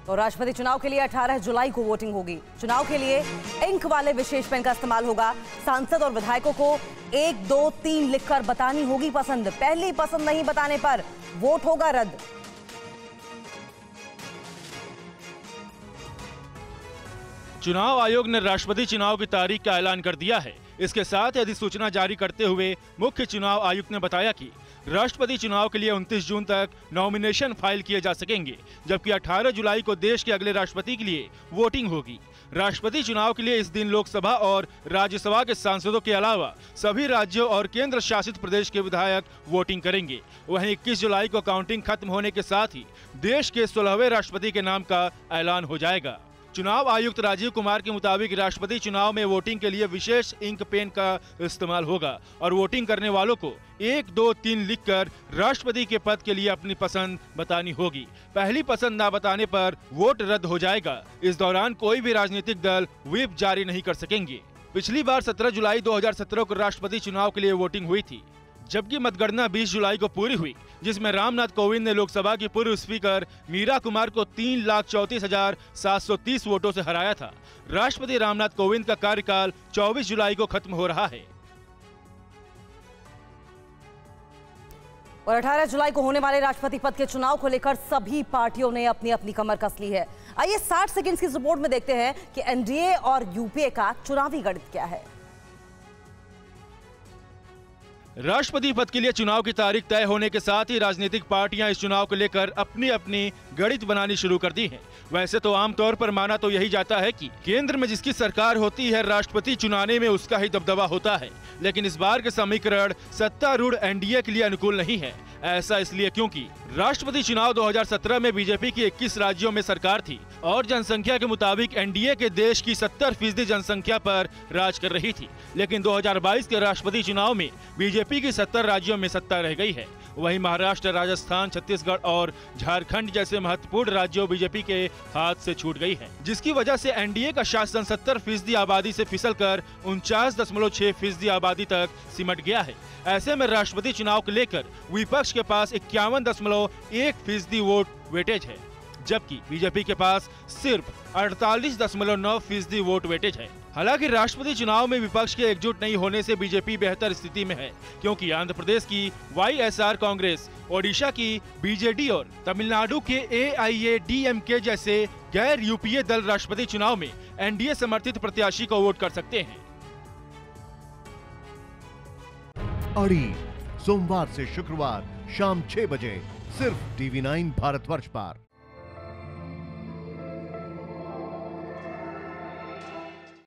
तो राष्ट्रपति चुनाव के लिए 18 जुलाई को वोटिंग होगी। चुनाव के लिए इंक वाले विशेष पेन का इस्तेमाल होगा। सांसद और विधायकों को 1, 2, 3 लिखकर बतानी होगी पसंद। पहली पसंद नहीं बताने पर वोट होगा रद्द। चुनाव आयोग ने राष्ट्रपति चुनाव की तारीख का ऐलान कर दिया है। इसके साथ अधिसूचना जारी करते हुए मुख्य चुनाव आयुक्त ने बताया कि राष्ट्रपति चुनाव के लिए 29 जून तक नॉमिनेशन फाइल किए जा सकेंगे, जबकि 18 जुलाई को देश के अगले राष्ट्रपति के लिए वोटिंग होगी। राष्ट्रपति चुनाव के लिए इस दिन लोकसभा और राज्यसभा के सांसदों के अलावा सभी राज्यों और केंद्र शासित प्रदेश के विधायक वोटिंग करेंगे। वहीं 21 जुलाई को काउंटिंग खत्म होने के साथ ही देश के 16वें राष्ट्रपति के नाम का ऐलान हो जाएगा। चुनाव आयुक्त राजीव कुमार के मुताबिक राष्ट्रपति चुनाव में वोटिंग के लिए विशेष इंक पेन का इस्तेमाल होगा और वोटिंग करने वालों को 1, 2, 3 लिखकर राष्ट्रपति के पद के लिए अपनी पसंद बतानी होगी। पहली पसंद ना बताने पर वोट रद्द हो जाएगा। इस दौरान कोई भी राजनीतिक दल व्हिप जारी नहीं कर सकेंगे। पिछली बार 17 जुलाई 2017 को राष्ट्रपति चुनाव के लिए वोटिंग हुई थी, जबकि मतगणना 20 जुलाई को पूरी हुई, जिसमें रामनाथ कोविंद ने लोकसभा की पूर्व स्पीकर मीरा कुमार को 3,34,730 वोटों से हराया था। राष्ट्रपति रामनाथ कोविंद का कार्यकाल 24 जुलाई को खत्म हो रहा है। और 18 जुलाई को होने वाले राष्ट्रपति पद के चुनाव को लेकर सभी पार्टियों ने अपनी अपनी कमर कस ली है। आइए 60 सेकंड्स की रिपोर्ट में देखते हैं कि एनडीए और यूपीए का चुनावी गणित क्या है। राष्ट्रपति पद के लिए चुनाव की तारीख तय होने के साथ ही राजनीतिक पार्टियां इस चुनाव को लेकर अपनी अपनी गणित बनानी शुरू कर दी है। वैसे तो आमतौर पर माना तो यही जाता है कि केंद्र में जिसकी सरकार होती है, राष्ट्रपति चुनाने में उसका ही दबदबा होता है। लेकिन इस बार के समीकरण सत्तारूढ़ एनडीए के लिए अनुकूल नहीं है। ऐसा इसलिए क्योंकि राष्ट्रपति चुनाव 2017 में बीजेपी की 21 राज्यों में सरकार थी और जनसंख्या के मुताबिक एनडीए के देश की 70% जनसंख्या पर राज कर रही थी। लेकिन 2022 के राष्ट्रपति चुनाव में बीजेपी की 70 राज्यों में सत्ता रह गई है। वहीं महाराष्ट्र, राजस्थान, छत्तीसगढ़ और झारखंड जैसे महत्वपूर्ण राज्यों बीजेपी के हाथ से छूट गई है, जिसकी वजह से एनडीए का शासन 70% आबादी से फिसलकर 49.6% आबादी तक सिमट गया है। ऐसे में राष्ट्रपति चुनाव को लेकर विपक्ष के पास 51.1% वोट वेटेज है, जबकि बीजेपी के पास सिर्फ 48.9% वोट वेटेज है। हालांकि राष्ट्रपति चुनाव में विपक्ष के एकजुट नहीं होने से बीजेपी बेहतर स्थिति में है, क्योंकि आंध्र प्रदेश की वाईएसआर कांग्रेस, ओडिशा की बीजेडी और तमिलनाडु के एआईएडीएमके जैसे गैर यूपीए दल राष्ट्रपति चुनाव में एनडीए समर्थित प्रत्याशी को वोट कर सकते हैं। अड़ी सोमवार से शुक्रवार शाम 6 बजे सिर्फ TV9 भारतवर्ष पर।